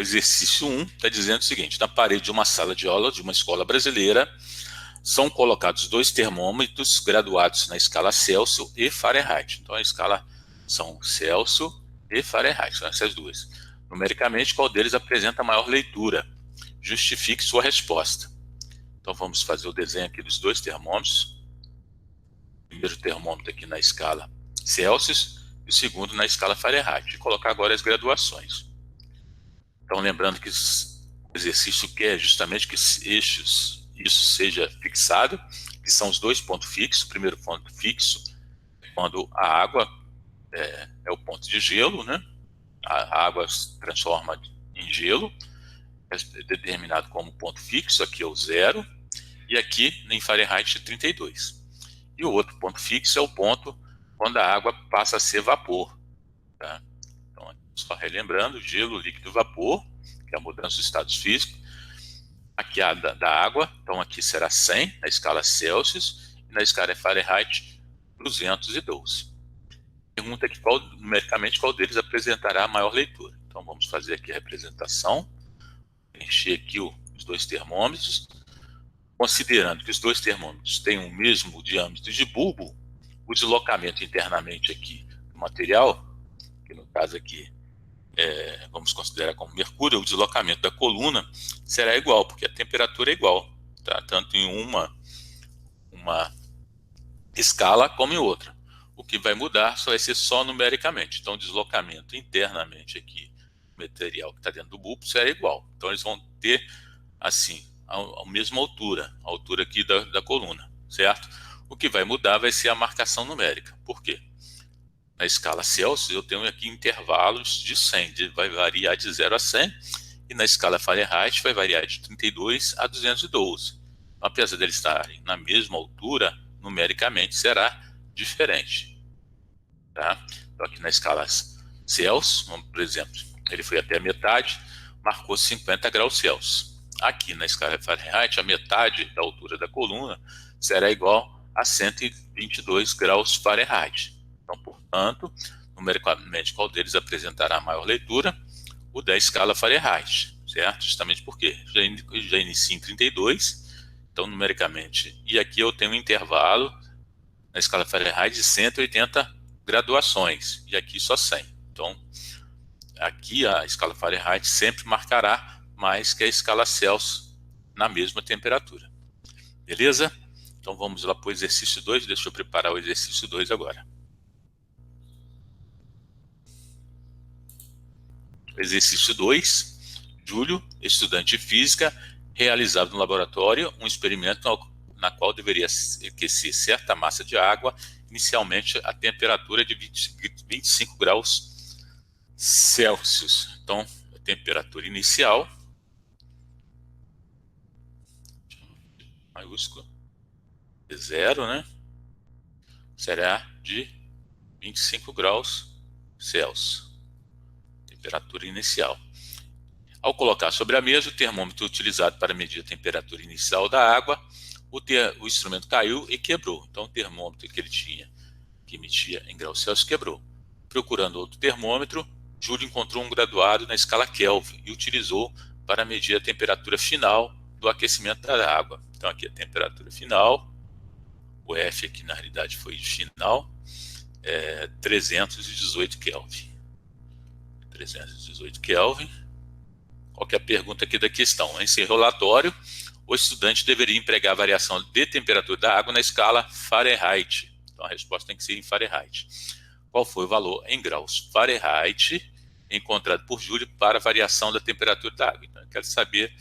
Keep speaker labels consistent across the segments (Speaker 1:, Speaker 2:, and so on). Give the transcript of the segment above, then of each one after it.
Speaker 1: O exercício 1 está dizendo o seguinte: na parede de uma sala de aula de uma escola brasileira são colocados 2 termômetros graduados na escala Celsius e Fahrenheit. Então a escala são Celsius e Fahrenheit, são essas duas. Numericamente, qual deles apresenta maior leitura? Justifique sua resposta. Então vamos fazer o desenho aqui dos 2 termômetros. O primeiro termômetro aqui na escala Celsius e o segundo na escala Fahrenheit. E colocar agora as graduações. Então lembrando que o exercício quer justamente que isso seja fixado, que são os 2 pontos fixos. O primeiro ponto fixo é quando a água é o ponto de gelo, né? A água se transforma em gelo, é determinado como ponto fixo, aqui é o 0, e aqui em Fahrenheit 32. E o outro ponto fixo é o ponto quando a água passa a ser vapor. Tá? Então, só relembrando, gelo, líquido, vapor, que é a mudança dos estados físicos. Aqui a da água, então aqui será 100 na escala Celsius, e na escala Fahrenheit 212. Pergunta aqui numericamente qual deles apresentará a maior leitura. Então vamos fazer aqui a representação, encher aqui os 2 termômetros, considerando que os 2 termômetros têm o mesmo diâmetro de bulbo, o deslocamento internamente aqui do material, que no caso aqui vamos considerar como mercúrio, o deslocamento da coluna será igual, porque a temperatura é igual, tá? Tanto em uma escala como em outra. O que vai mudar vai ser só numericamente. Então, o deslocamento internamente aqui do material que está dentro do bulbo será igual. Então, eles vão ter, assim, a mesma altura, a altura aqui da coluna, certo? O que vai mudar vai ser a marcação numérica. Por quê? Na escala Celsius, eu tenho aqui intervalos de 100, vai variar de 0 a 100, e na escala Fahrenheit vai variar de 32 a 212. Então, apesar deles estarem na mesma altura, numericamente será diferente. Tá? Então, aqui na escala Celsius, por exemplo, ele foi até a metade, marcou 50 graus Celsius. Aqui na escala Fahrenheit, a metade da altura da coluna será igual a 122 graus Fahrenheit. Então, portanto, numericamente, qual deles apresentará a maior leitura? O da escala Fahrenheit, certo? Justamente porque já inicia em 32, então numericamente. E aqui eu tenho um intervalo na escala Fahrenheit de 180 graduações, e aqui só 100. Então, aqui a escala Fahrenheit sempre marcará mais que a escala Celsius na mesma temperatura. Beleza? Então vamos lá para o exercício 2, deixa eu preparar o exercício 2 agora. Exercício 2, Júlio, estudante de física, realizava no laboratório um experimento na qual deveria aquecer certa massa de água, inicialmente a temperatura de 25 graus Celsius. Então, a temperatura inicial, maiúsculo, 0, né? Será de 25 graus Celsius. Temperatura inicial. Ao colocar sobre a mesa o termômetro utilizado para medir a temperatura inicial da água, o instrumento caiu e quebrou. Então o termômetro que ele tinha, que metia em graus Celsius, quebrou. Procurando outro termômetro, Júlio encontrou um graduado na escala Kelvin e utilizou para medir a temperatura final do aquecimento da água. Então aqui a temperatura final, o F aqui na realidade foi de final, 318 Kelvin. 318 Kelvin. Qual que é a pergunta aqui da questão? Em seu relatório, o estudante deveria empregar a variação de temperatura da água na escala Fahrenheit. Então a resposta tem que ser em Fahrenheit. Qual foi o valor em graus Fahrenheit encontrado por Júlio para a variação da temperatura da água? Então eu quero saber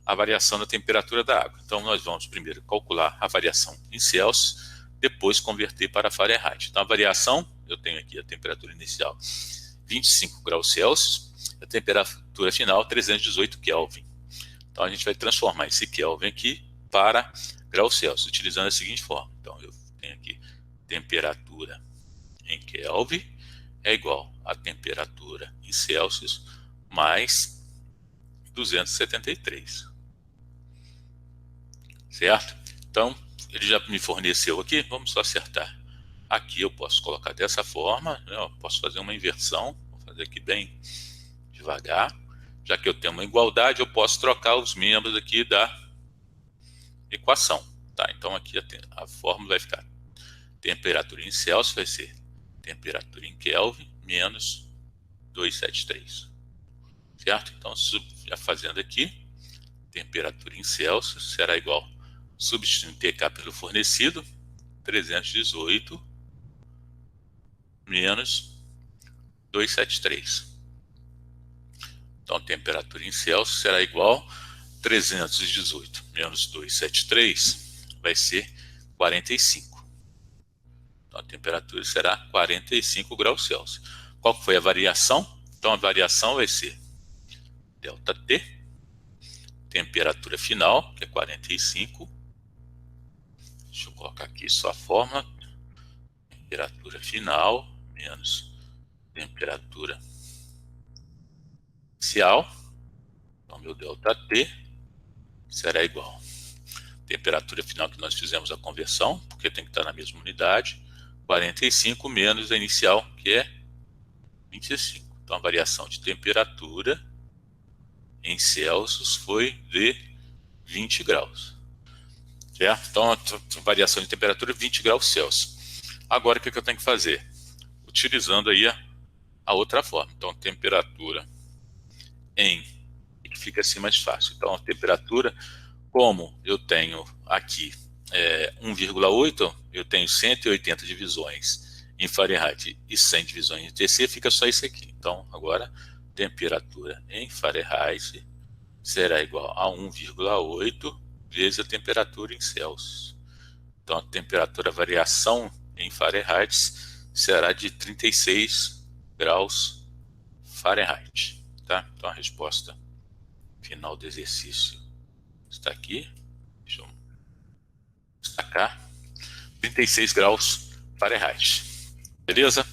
Speaker 1: a variação da temperatura da água. Então nós vamos primeiro calcular a variação em Celsius, depois converter para Fahrenheit. Então a variação, eu tenho aqui a temperatura inicial 25 graus Celsius, a temperatura final 318 Kelvin. Então a gente vai transformar esse Kelvin aqui para graus Celsius, utilizando a seguinte forma. Então eu tenho aqui temperatura em Kelvin é igual a temperatura em Celsius mais 273. Certo? Então ele já me forneceu aqui, vamos só acertar. Aqui eu posso colocar dessa forma, né? Eu posso fazer uma inversão, vou fazer aqui bem devagar. Já que eu tenho uma igualdade, eu posso trocar os membros aqui da equação. Tá? Então aqui a fórmula vai ficar temperatura em Celsius, vai ser temperatura em Kelvin menos 273. Certo? Então, já fazendo aqui, temperatura em Celsius será igual, substituindo TK pelo fornecido, 318 menos 273. Então, temperatura em Celsius será igual 318 menos 273 vai ser 45. Então, a temperatura será 45 graus Celsius. Qual foi a variação? Então, a variação vai ser ΔT, temperatura final, que é 45. Deixa eu colocar aqui só a fórmula. Temperatura final menos temperatura inicial. Então, meu ΔT será igual temperatura final que nós fizemos a conversão, porque tem que estar na mesma unidade, 45 menos a inicial, que é 25. Então, a variação de temperatura em Celsius foi de 20 graus. Certo? Então, a variação de temperatura é 20 graus Celsius. Agora, o que eu tenho que fazer? Utilizando aí a outra forma. Então, temperatura em, que fica assim mais fácil. Então, a temperatura, como eu tenho aqui 1,8, eu tenho 180 divisões em Fahrenheit e 100 divisões em TC, fica só isso aqui. Então, agora, temperatura em Fahrenheit será igual a 1,8 vezes a temperatura em Celsius. Então, a temperatura, a variação em Fahrenheit será de 36 graus Fahrenheit. Tá? Então, a resposta final do exercício está aqui. Deixa eu destacar. 36 graus Fahrenheit. Beleza?